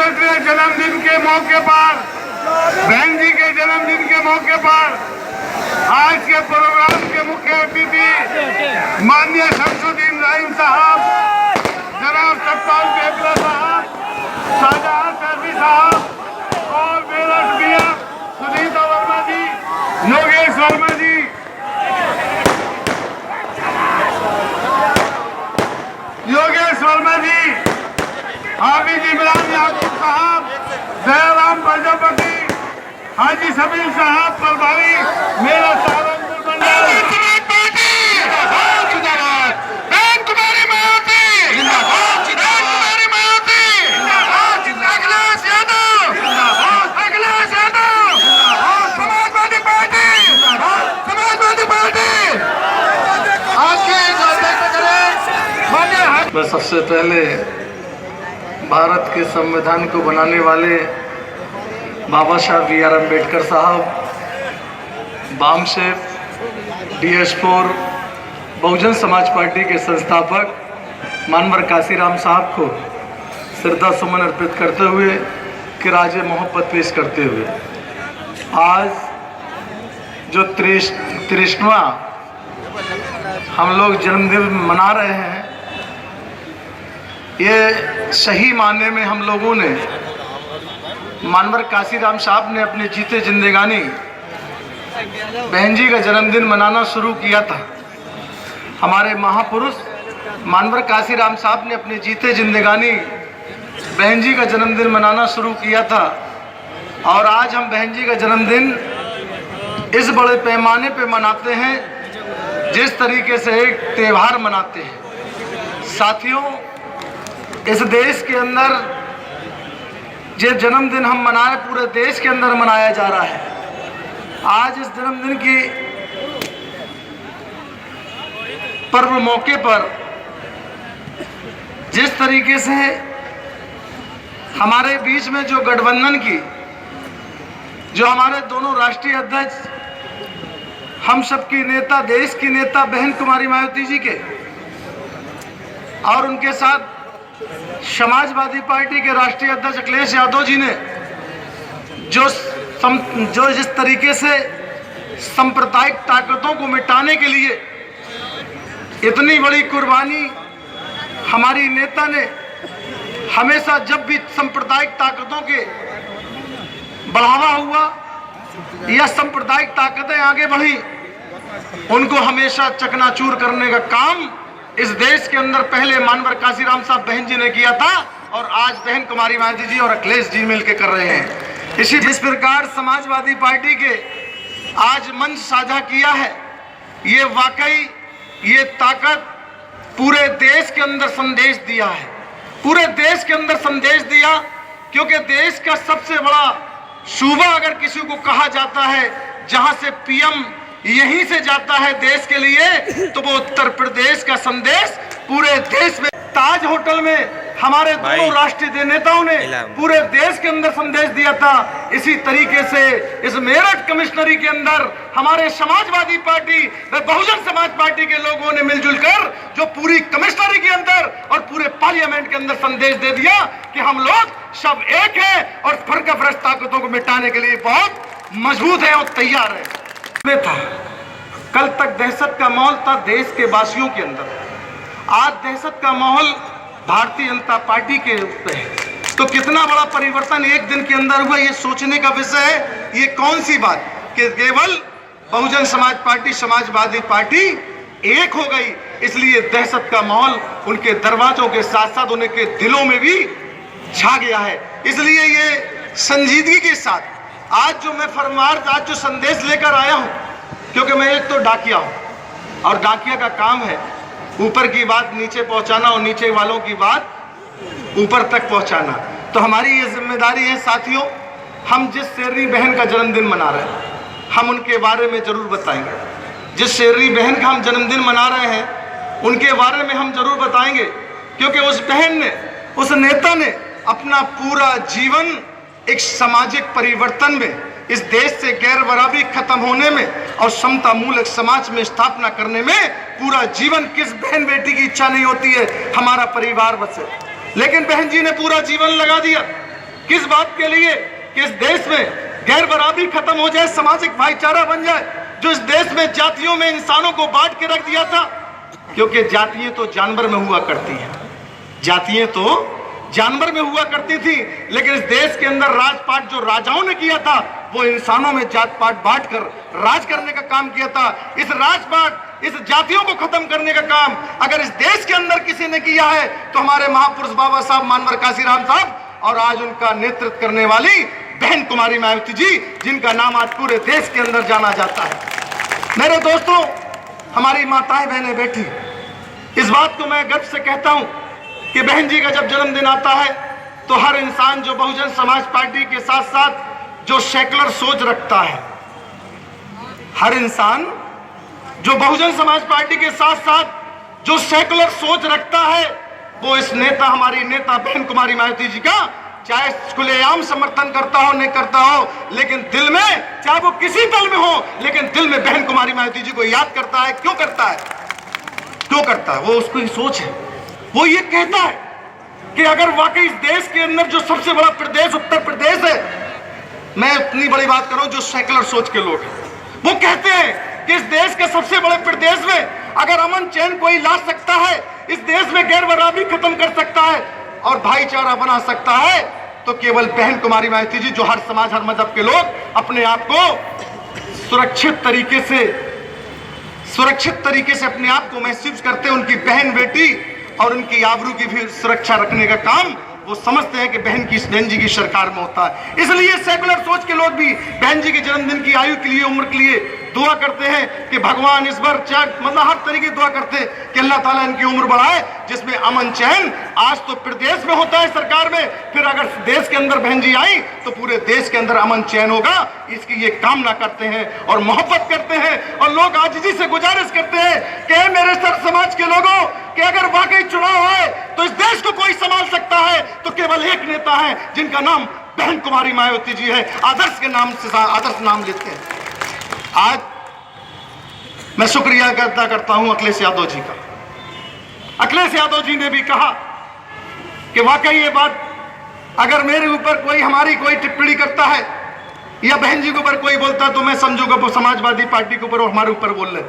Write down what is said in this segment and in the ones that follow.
65वें जन्मदिन के मौके पर, बहन जी के जन्मदिन के मौके पर आज के प्रोग्राम के मुख्य अतिथि माननीय शमसुद्दीन रहीम साहब, जनाब सतपाल बेगला साहब, शाहजहां सैफी साहब और मेरठ मियां सुनीता वर्मा जी, योगेश वर्मा जी, हाफिज इमरान याकूब साहब, दयाराम प्रजापति, हाजी सबीर साहब प्रभारी, मेरा सारंगपुर मंडल, मैं सबसे पहले भारत के संविधान को बनाने वाले बाबा साहब B.R. अम्बेडकर साहब, बामशेफ DS4 बहुजन समाज पार्टी के संस्थापक मानवर काशीराम साहब को श्रद्धा सुमन अर्पित करते हुए किराजे मोहब्बत पेश करते हुए आज जो 33वां हम लोग जन्मदिन मना रहे हैं, ये सही मायने में हम लोगों ने मानवर काशीराम साहब ने अपने जीते जिंदगानी बहन जी का जन्मदिन मनाना शुरू किया था। हमारे महापुरुष मानवर काशीराम साहब ने अपने जीते जिंदगानी बहन जी का जन्मदिन मनाना शुरू किया था और आज हम बहन जी का जन्मदिन इस बड़े पैमाने पे मनाते हैं जिस तरीके से एक त्यौहार मनाते हैं। साथियों, इस देश के अंदर जो जन्मदिन हम मनाए, पूरे देश के अंदर मनाया जा रहा है। आज इस जन्मदिन की पर्व मौके पर जिस तरीके से हमारे बीच में जो गठबंधन की, जो हमारे दोनों राष्ट्रीय अध्यक्ष, हम सबकी नेता, देश की नेता बहन कुमारी मायावती जी के और उनके साथ समाजवादी पार्टी के राष्ट्रीय अध्यक्ष अखिलेश यादव जी ने जो जिस तरीके से सांप्रदायिक ताकतों को मिटाने के लिए इतनी बड़ी कुर्बानी हमारी नेता ने हमेशा, जब भी सांप्रदायिक ताकतों के बढ़ावा हुआ या सांप्रदायिक ताकतें आगे बढ़ी, उनको हमेशा चकनाचूर करने का काम इस देश के अंदर पहले मानवर काशीराम साहब बहन जी ने किया था और आज बहन कुमारी मायावती जी और अखिलेश जी मिलकर कर रहे हैं। इस प्रकार समाजवादी पार्टी के आज मंच साझा किया है, ये वाकई ये ताकत पूरे देश के अंदर संदेश दिया है, पूरे देश के अंदर संदेश दिया। क्योंकि देश का सबसे बड़ा सूबा अगर किसी को कहा जाता है जहां से PM यहीं से जाता है देश के लिए, तो वो उत्तर प्रदेश का संदेश पूरे देश में। ताज होटल में हमारे दोनों राष्ट्रीय नेताओं ने पूरे देश के अंदर संदेश दिया था। इसी तरीके से इस मेरठ कमिश्नरी के अंदर हमारे समाजवादी पार्टी व बहुजन समाज पार्टी के लोगों ने मिलजुल कर जो पूरी कमिश्नरी के अंदर और पूरे पार्लियामेंट के अंदर संदेश दे दिया कि हम लोग सब एक हैं और फर्काफरश ताकतों को मिटाने के लिए बहुत मजबूत है और तैयार है। था कल तक दहशत का माहौल था देश के वासियों के अंदर, आज दहशत का माहौल भारतीय जनता पार्टी के पे है। तो कितना बड़ा परिवर्तन एक दिन के अंदर हुआ, ये सोचने का विषय है। ये कौन सी बात कि केवल बहुजन समाज पार्टी, समाजवादी पार्टी एक हो गई, इसलिए दहशत का माहौल उनके दरवाजों के साथ साथ उनके दिलों में भी छा गया है। इसलिए ये संजीदगी के साथ आज जो मैं फरमान, आज जो संदेश लेकर आया हूं, क्योंकि मैं एक तो डाकिया हूं और डाकिया का काम है ऊपर की बात नीचे पहुंचाना और नीचे वालों की बात ऊपर तक पहुंचाना। तो हमारी ये जिम्मेदारी है। साथियों, हम जिस शेरनी बहन का जन्मदिन मना रहे हैं, हम उनके बारे में जरूर बताएंगे। जिस शेरनी बहन का हम जन्मदिन मना रहे हैं उनके बारे में हम जरूर बताएंगे, क्योंकि उस बहन ने, उस नेता ने अपना पूरा जीवन एक सामाजिक परिवर्तन में, इस देश से गैर बराबरी खत्म होने में और समता मूलक समाज में स्थापना करने में पूरा जीवन, किस बहन बेटी की इच्छा नहीं होती है हमारा परिवार बसे, लेकिन बहन जी ने पूरा जीवन लगा दिया। किस बात के लिए? कि इस देश में गैर बराबरी खत्म हो जाए, सामाजिक भाईचारा बन जाए, जो इस देश में जातियों में इंसानों को बांट के रख दिया था। क्योंकि जातियां तो जानवर में हुआ करती हैं, जातियां तो जानवर में हुआ करती थी, लेकिन इस देश के अंदर राजपाट जो राजाओं ने किया था वो इंसानों में जात पात बांट कर राज करने का काम किया था। इस राजपाट, इस जातियों को खत्म करने का काम अगर इस देश के अंदर किसी ने किया है तो हमारे महापुरुष बाबा साहब मानवर काशीराम साहब, और आज उनका नेतृत्व करने वाली बहन कुमारी मायावती जी, जिनका नाम आज पूरे देश के अंदर जाना जाता है। मेरे दोस्तों, हमारी माताएं बहनें बैठी, इस बात को मैं गर्व से कहता हूं कि बहन जी का जब जन्मदिन आता है तो हर इंसान जो बहुजन समाज पार्टी के साथ साथ जो सेकुलर सोच रखता है, हर इंसान जो बहुजन समाज पार्टी के साथ साथ जो सेकुलर सोच रखता है, वो इस नेता, हमारी नेता बहन कुमारी मायावती जी का चाहे खुलेआम समर्थन करता हो नहीं करता हो, लेकिन दिल में, चाहे वो किसी दल में हो, लेकिन दिल में बहन कुमारी मायावती जी को याद करता है। क्यों करता है? क्यों करता है? वो उसकी सोच है। वो ये कहता है कि अगर वाकई इस देश के अंदर जो सबसे बड़ा प्रदेश उत्तर प्रदेश है, मैं इतनी बड़ी बात कर रहा हूं, जो सेकुलर सोच के लोग हैं वो कहते हैं कि इस देश के सबसे बड़े प्रदेश में अगर अमन चैन कोई ला सकता है, इस देश में गैर बराबरी खत्म कर सकता है और भाईचारा बना सकता है, तो केवल बहन कुमारी मायावती जी, जो हर समाज हर मजहब के लोग अपने आप को सुरक्षित तरीके से अपने आप को महसूस करते हैं। उनकी बहन बेटी और उनकी आबरू की भी सुरक्षा रखने का काम वो समझते हैं कि बहन जी की सरकार में होता है। इसलिए सेकुलर सोच के लोग भी बहन जी के जन्मदिन की आयु के लिए, उम्र के लिए दुआ करते हैं कि भगवान इस बार मतलब हर तरीके की दुआ करते हैं कि अल्लाह ताला इनकी उम्र बढ़ाए, जिसमें अमन चैन आज तो प्रदेश में होता है सरकार में, फिर अगर देश के अंदर बहन जी आई तो पूरे देश के अंदर अमन चैन होगा। इसकी ये कामना करते हैं और मोहब्बत करते हैं। और लोग आजिजी से गुजारिश करते हैं कि मेरे सर समाज के लोगों कि अगर वाकई चुनाव आए तो इस देश को कोई संभाल सकता है तो केवल एक नेता है, जिनका नाम बहन कुमारी मायावती जी है। आदर्श के नाम से आदर्श नाम लेते हैं। आज मैं शुक्रिया अदा करता हूं अखिलेश यादव जी का। अखिलेश यादव जी ने भी कहा कि वाकई ये बात, अगर मेरे ऊपर कोई, हमारी कोई टिप्पणी करता है या बहन जी के ऊपर कोई बोलता है तो मैं समझूंगा वो समाजवादी पार्टी के ऊपर और हमारे ऊपर बोल रहे।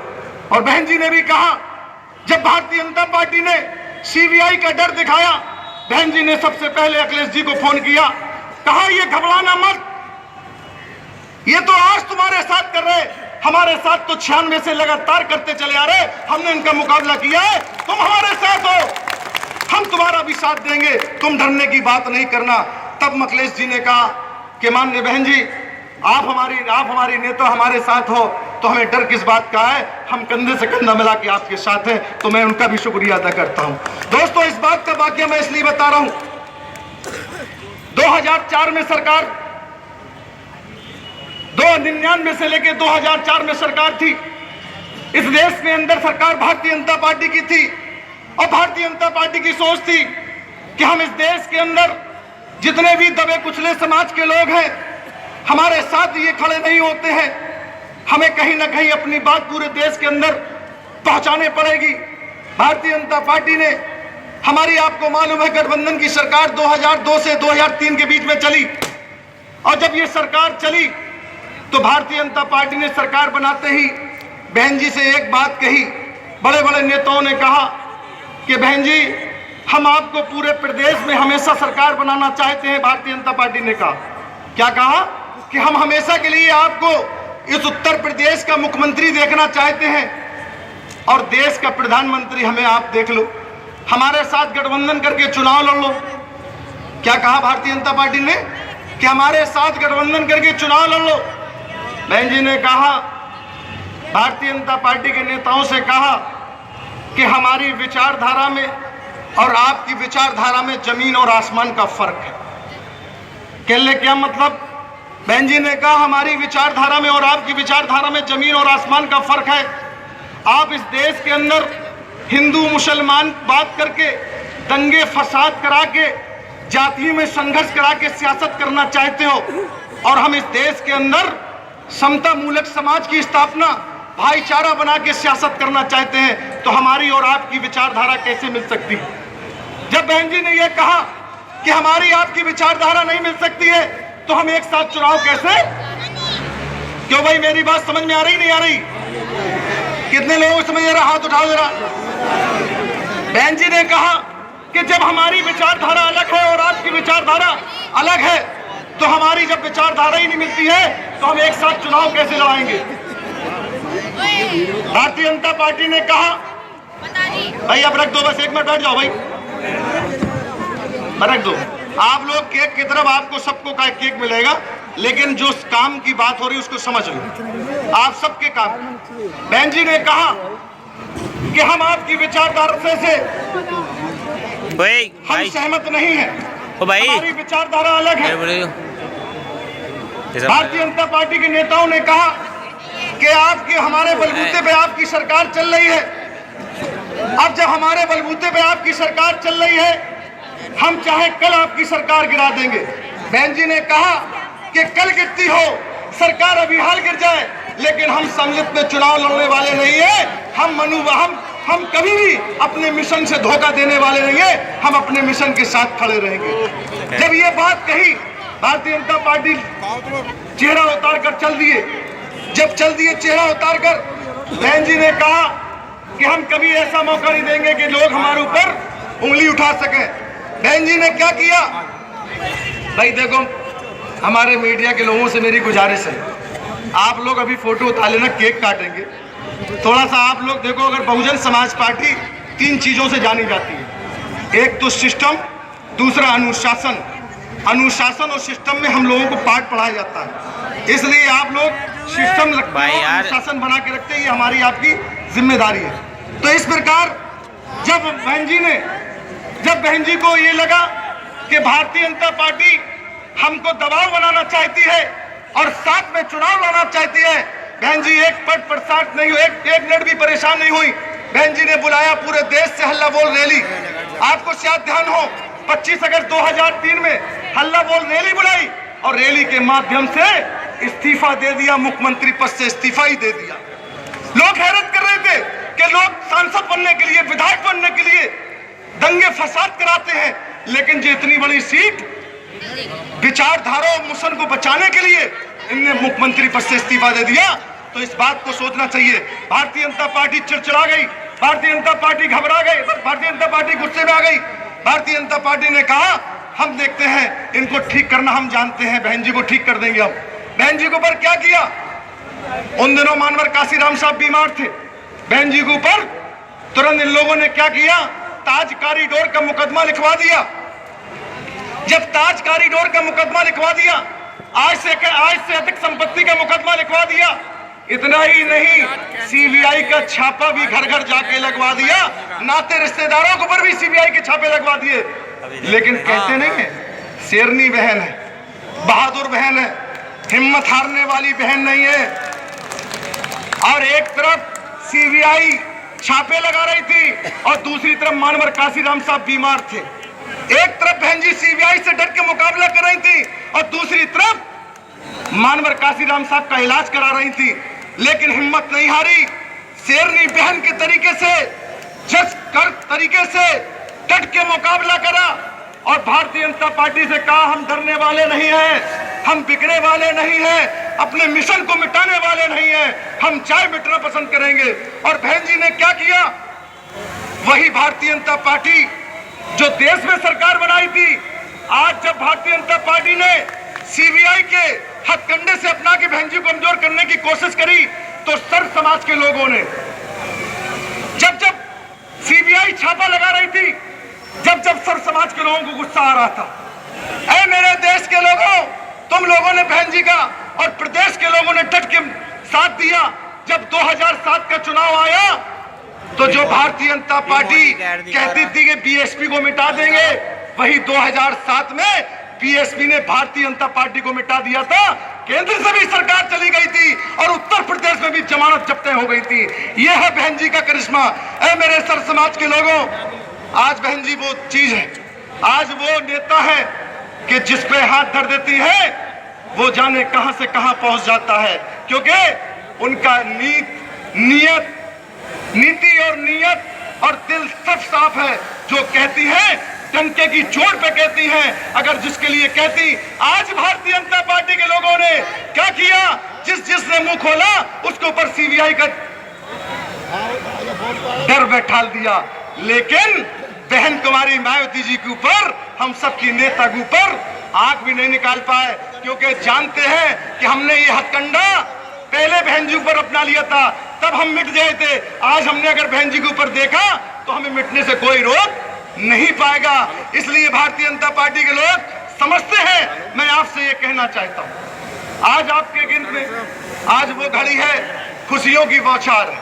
और बहन जी ने भी कहा, जब भारतीय जनता पार्टी ने सीबीआई का डर दिखाया, बहन जी ने सबसे पहले अखिलेश जी को फोन किया, कहा ये घबराना मत, ये तो आज तुम्हारे साथ कर रहे, हमारे साथ तो 96 से लगातार करते चले आ रहे, हमने इनका मुकाबला किया है, तुम हमारे साथ हो, हम तुम्हारा भी साथ देंगे, तुम डरने की बात नहीं करना। तब अखिलेश जी ने कहा कि माननीय बहन जी, आप हमारी नेता हमारे साथ हो तो हमें डर किस बात का है, हम कंधे से कंधा मिला के आपके साथ हैं। तो मैं उनका भी शुक्रिया अदा करता हूं। दोस्तों, इस बात का वाकया मैं इसलिए बता रहा हूं, 2004 में सरकार, 1999 से लेकर 2004 में सरकार थी। इस देश के अंदर सरकार भारतीय जनता पार्टी की थी और भारतीय जनता पार्टी की सोच थी कि हम इस देश के अंदर जितने भी दबे कुचले समाज के लोग हैं, हमारे साथ ये खड़े नहीं होते हैं, हमें कहीं ना कहीं अपनी बात पूरे देश के अंदर पहुंचाने पड़ेगी। भारतीय जनता पार्टी ने, हमारी आपको मालूम है गठबंधन की सरकार 2002 से 2003 के बीच में चली, और जब ये सरकार चली तो भारतीय जनता पार्टी ने सरकार बनाते ही बहन जी से एक बात कही। बड़े बड़े नेताओं ने कहा कि बहन जी, हम आपको पूरे प्रदेश में हमेशा सरकार बनाना चाहते हैं। भारतीय जनता पार्टी ने कहा, क्या कहा कि हम हमेशा के लिए आपको इस उत्तर प्रदेश का मुख्यमंत्री देखना चाहते हैं और देश का प्रधानमंत्री हमें आप देख लो, हमारे साथ गठबंधन करके चुनाव लड़ लो। क्या कहा भारतीय जनता पार्टी ने कि हमारे साथ गठबंधन करके चुनाव लड़ लो। बहन जी ने कहा, भारतीय जनता पार्टी के नेताओं से कहा कि हमारी विचारधारा में और आपकी विचारधारा में जमीन और आसमान का फर्क है। कहने क्या मतलब? बहन जी ने कहा, हमारी विचारधारा में और आपकी विचारधारा में जमीन और आसमान का फर्क है। आप इस देश के अंदर हिंदू मुसलमान बात करके, दंगे फसाद करा के, जातियों में संघर्ष करा के सियासत करना चाहते हो, और हम इस देश के अंदर समता मूलक समाज की स्थापना, भाईचारा बना के सियासत करना चाहते हैं, तो हमारी और आपकी विचारधारा कैसे मिल सकती है? जब बहन जी ने यह कहा कि हमारी आपकी विचारधारा नहीं मिल सकती है तो हम एक साथ चुनाव कैसे? क्यों भाई, मेरी बात समझ में आ रही नहीं आ रही? कितने लोगों को समझ आ रहा? हाथ उठाओ जरा। बहन जी ने कहा कि जब हमारी विचारधारा अलग है और आपकी विचारधारा अलग है तो हमारी जब विचारधारा ही नहीं मिलती है तो हम एक साथ चुनाव कैसे लड़ाएंगे? भारतीय जनता पार्टी ने कहा, भाई अब रख दो, बस 1 मिनट बैठ जाओ भाई, रख दो। आप लोग केक की तरफ, आपको सबको का केक मिलेगा, लेकिन जो काम की बात हो रही है उसको समझ लो, आप सबके काम। बहन जी ने कहा कि हम आपकी विचारधारा से हम सहमत नहीं है, हमारी विचारधारा अलग है। भारतीय जनता पार्टी के नेताओं ने कहा कि आपके हमारे बलबूते पे आपकी सरकार चल रही है। अब जब हमारे बलबूते पे आपकी सरकार चल रही है, हम चाहे कल आपकी सरकार गिरा देंगे। बहन जी ने कहा कि कल गिरती हो सरकार, अभी हाल गिर जाए, लेकिन हम सम्मिलित में चुनाव लड़ने वाले नहीं है। हम कभी भी अपने मिशन से धोखा देने वाले नहीं है, हम अपने मिशन के साथ खड़े रहेंगे। जब ये बात कही, भारतीय जनता पार्टी चेहरा उतार कर चल दिए। जब चल दिए चेहरा उतार कर, बहन जी ने कहा कि हम कभी ऐसा मौका नहीं देंगे कि लोग हमारे ऊपर उंगली उठा सकें। बहन जी ने क्या किया? भाई देखो, हमारे मीडिया के लोगों से मेरी गुजारिश है, आप लोग अभी फोटो उतार लेना, केक काटेंगे। थोड़ा सा आप लोग देखो, अगर बहुजन समाज पार्टी 3 चीजों से जानी जाती है, एक तो सिस्टम, दूसरा अनुशासन। अनुशासन और सिस्टम में हम लोगों को पाठ पढ़ाया जाता है, इसलिए आप लोग सिस्टम रखते हैं, अनुशासन बना के रखते हैं, ये हमारी आपकी जिम्मेदारी है। तो इस प्रकार जब बहन जी को ये लगा कि भारतीय जनता पार्टी हमको दबाव बनाना चाहती है और साथ में चुनाव लड़ना चाहती है, बहन जी एक पट प्रसाद नहीं हुई, एक मिनट भी परेशान नहीं हुई। बहन जी ने बुलाया पूरे देश से हल्ला बोल रैली। आपको शायद ध्यान हो, 25 अगस्त 2003 में हल्ला बोल रैली बुलाई और रैली के माध्यम से इस्तीफा दे दिया, मुख्यमंत्री पद से इस्तीफा ही दे दिया। लोग हैरत कर रहे थे कि लोग सांसद बनने के लिए, विधायक बनने के लिए दंगे फसाद कराते हैं, लेकिन जो इतनी बड़ी सीट विचारधारा और मिशन को बचाने के लिए इनने मुख्यमंत्री पद से इस्तीफा दे दिया, तो इस बात को सोचना चाहिए। भारतीय जनता पार्टी चिड़चिड़ा गई, भारतीय जनता पार्टी घबरा गई, भारतीय जनता पार्टी गुस्से में आ गई। भारतीय जनता पार्टी ने कहा हम देखते हैं, इनको ठीक करना हम जानते हैं, बहन जी को ठीक कर देंगे हम। बहन जी के ऊपर क्या किया? उन दिनों मानवर काशीराम साहब बीमार थे, बहन जी के ऊपर तुरंत इन लोगों ने क्या किया? ताज कॉरिडोर का मुकदमा लिखवा दिया। जब ताज कॉरिडोर का मुकदमा लिखवा दिया, आज से अधिक संपत्ति का मुकदमा लिखवा दिया। इतना ही नहीं, सीबीआई का छापा भी घर घर जाके लगवा दिया, नाते रिश्तेदारों के ऊपर भी सीबीआई के छापे लगवा दिए। लेकिन कहते नहीं है, शेरनी बहन है, बहादुर बहन है, हिम्मत हारने वाली बहन नहीं है। और एक तरफ सीबीआई छापे लगा रही थी और दूसरी तरफ मानवर काशीराम साहब बीमार थे। एक तरफ बहन जी सीबीआई से डट के मुकाबला कर रही थी और दूसरी तरफ मानवर काशीराम साहब का इलाज करा रही थी, लेकिन हिम्मत नहीं हारी। शेरनी बहन के तरीके से, तरीके से डट के मुकाबला करा और भारतीय जनता पार्टी से कहा हम डरने वाले नहीं हैं, हम बिगड़ने वाले नहीं हैं, अपने मिशन को मिटाने वाले नहीं हैं, हम चाय मिटना पसंद करेंगे। और बहन जी ने क्या किया? वही भारतीय जनता पार्टी जो देश में सरकार बनाई थी, आज जब भारतीय जनता पार्टी ने सीबीआई के हथकंडे से अपना के बहन जी को कमजोर करने की कोशिश करी, तो सर्व समाज के लोगों ने जब सीबीआई छापा लगा रही थी, जब सर्व समाज के लोगों को गुस्सा आ रहा था, ऐ मेरे देश के लोगों, तुम लोगों ने बहन जी का और प्रदेश के लोगों ने डट के साथ दिया। जब 2007 का चुनाव आया तो जो भारतीय जनता पार्टी कहती थी कि बीएसपी को मिटा देंगे, वही 2007 में बीएसपी ने भारतीय जनता पार्टी को मिटा दिया था। केंद्र से भी सरकार चली गई थी और उत्तर प्रदेश में भी जमानत जब्तें हो गई थी। यह है बहन जी का करिश्मा। ऐ मेरे सर्व समाज के लोगों, आज बहन जी वो चीज है, आज वो नेता है कि जिस पे हाथ धर देती है वो जाने कहां से कहां पहुंच जाता है, क्योंकि उनका नीति और नियत और दिल सब साफ है। जो कहती है टंके की चोट पे कहती हैं, अगर जिसके लिए कहती। आज भारतीय जनता पार्टी के लोगों ने क्या किया? जिसने मुंह खोला उसके ऊपर सीबीआई का डर बैठाल दिया। लेकिन बहन कुमारी मायावती जी के ऊपर, हम सबकी नेता के ऊपर आंख भी नहीं निकाल पाए, क्योंकि जानते हैं कि हमने ये हथकंडा पहले बहन जी ऊपर अपना लिया था, तब हम मिट गए थे। आज हमने अगर बहन जी के ऊपर देखा तो हमें मिटने से कोई रोक नहीं पाएगा। इसलिए भारतीय जनता पार्टी के लोग समझते हैं। मैं आपसे ये कहना चाहता हूं, आज आपके गिन में आज वो घड़ी है, खुशियों की बौछार है,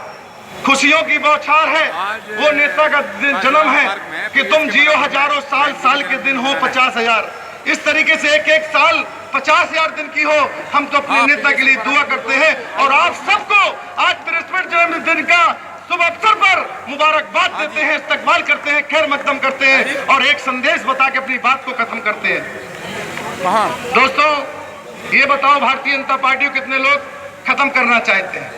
खुशियों की बौछार है। वो नेता का जन्म है कि तुम जियो हजारों साल, साल के दिन हो 50,000। इस तरीके से एक एक साल 50,000 दिन की हो। हम तो अपने नेता के लिए दुआ करते हैं और आप सबको आज 63वें जन्मदिन का शुभ अवसर पर मुबारकबाद देते हैं, इस्तकबाल करते हैं, खैर मकदम करते हैं और एक संदेश बता के अपनी बात को खत्म करते हैं। दोस्तों, ये बताओ, भारतीय जनता पार्टी को कितने लोग खत्म करना चाहते हैं?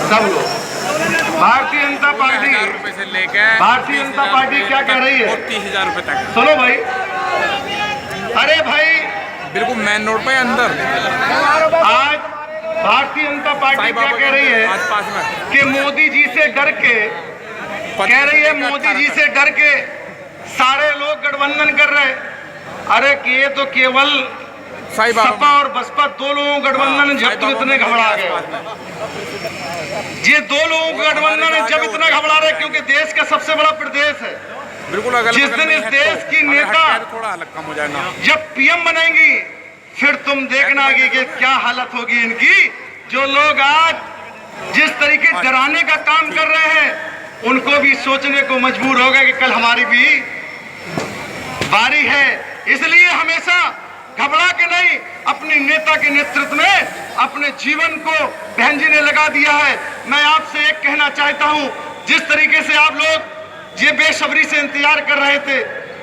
सब लोग। भारतीय जनता पार्टी से लेकर भारतीय जनता पार्टी क्या कह रही है? 30,000 रुपए तक। सुनो भाई, अरे भाई, बिल्कुल मेन रोड पे अंदर। आज भारतीय जनता पार्टी क्या कह रही है आसपास में कि मोदी जी से डर के, कह रही है मोदी जी से डर के सारे लोग गठबंधन कर रहे। अरे कि ये तो केवल सपा और बसपा दो लोगों गठबंधन जब तो इतने घबरा गए। ये दो लोगों का गठबंधन जब इतना घबरा रहे, क्योंकि देश का सबसे बड़ा प्रदेश है। बिल्कुल जिस दिन इस देश की नेता थोड़ा अलग कम हो जाएगा, जब पीएम बनेंगी, फिर तुम देखना कि क्या हालत होगी इनकी। जो लोग आज जिस तरीके डराने का काम कर रहे हैं, उनको भी सोचने को मजबूर होगा कि कल हमारी भी बारी है। इसलिए हमेशा घबरा के नहीं, अपनी नेता के नेतृत्व में अपने जीवन को बहन जी ने लगा दिया है। मैं आपसे एक कहना चाहता हूं, जिस तरीके से आप लोग ये बेसब्री से इंतजार कर रहे थे,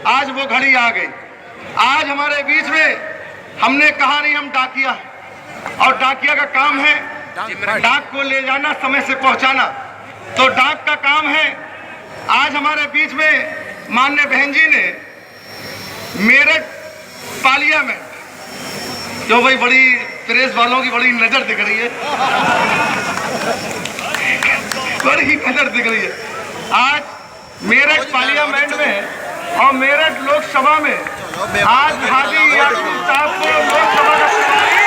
आज वो घड़ी आ गई। आज हमारे बीच में, हमने कहा नहीं हम डाकिया, और डाकिया का काम है डाक को ले जाना, समय से पहुंचाना, तो डाक का काम है। आज हमारे बीच में माननीय बहन जी ने मेरठ पार्लियामेंट, जो भाई बड़ी प्रेस वालों की बड़ी नजर दिख रही है, बड़ी नजर दिख रही है। आज मेरठ पार्लियामेंट में और मेरठ लोकसभा में आज हाजी याकूब साहब को लोकसभा का प्रभारी,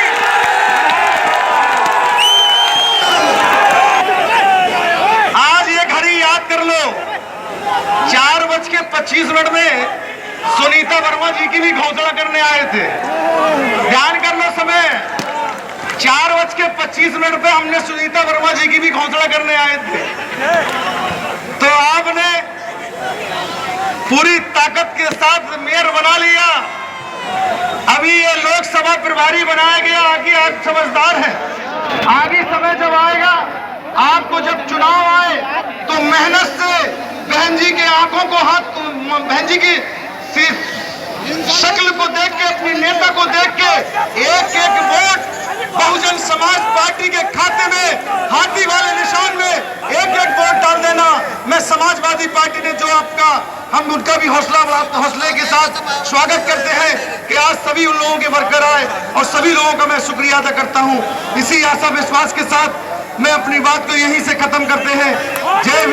आज ये घड़ी याद कर लो, 4:25 में सुनीता वर्मा जी की भी घोषणा करने आए थे। ध्यान कर लो समय, 4:25 पे हमने सुनीता वर्मा जी की भी घोषणा करने आए थे। तो आपने पूरी ताकत के साथ मेयर बना लिया। अभी ये लोकसभा प्रभारी बनाया गया। आगे आप समझदार हैं, आगे समय जब आएगा, आपको जब चुनाव आए तो मेहनत से बहन जी के आंखों को हाथ, बहन जी की शक्ल को देख के, अपनी नेता को देख के एक एक वोट बहुजन समाज पार्टी के खाते में, हाथी वाले निशान में एक एक वोट डाल देना। मैं समाजवादी पार्टी ने जो आपका, हम उनका भी हौसले के साथ स्वागत करते हैं कि आज सभी उन लोगों के वर्कर आए, और सभी लोगों का मैं शुक्रिया अदा करता हूं। इसी आशा विश्वास के साथ मैं अपनी बात को यहीं से खत्म करते हैं। जय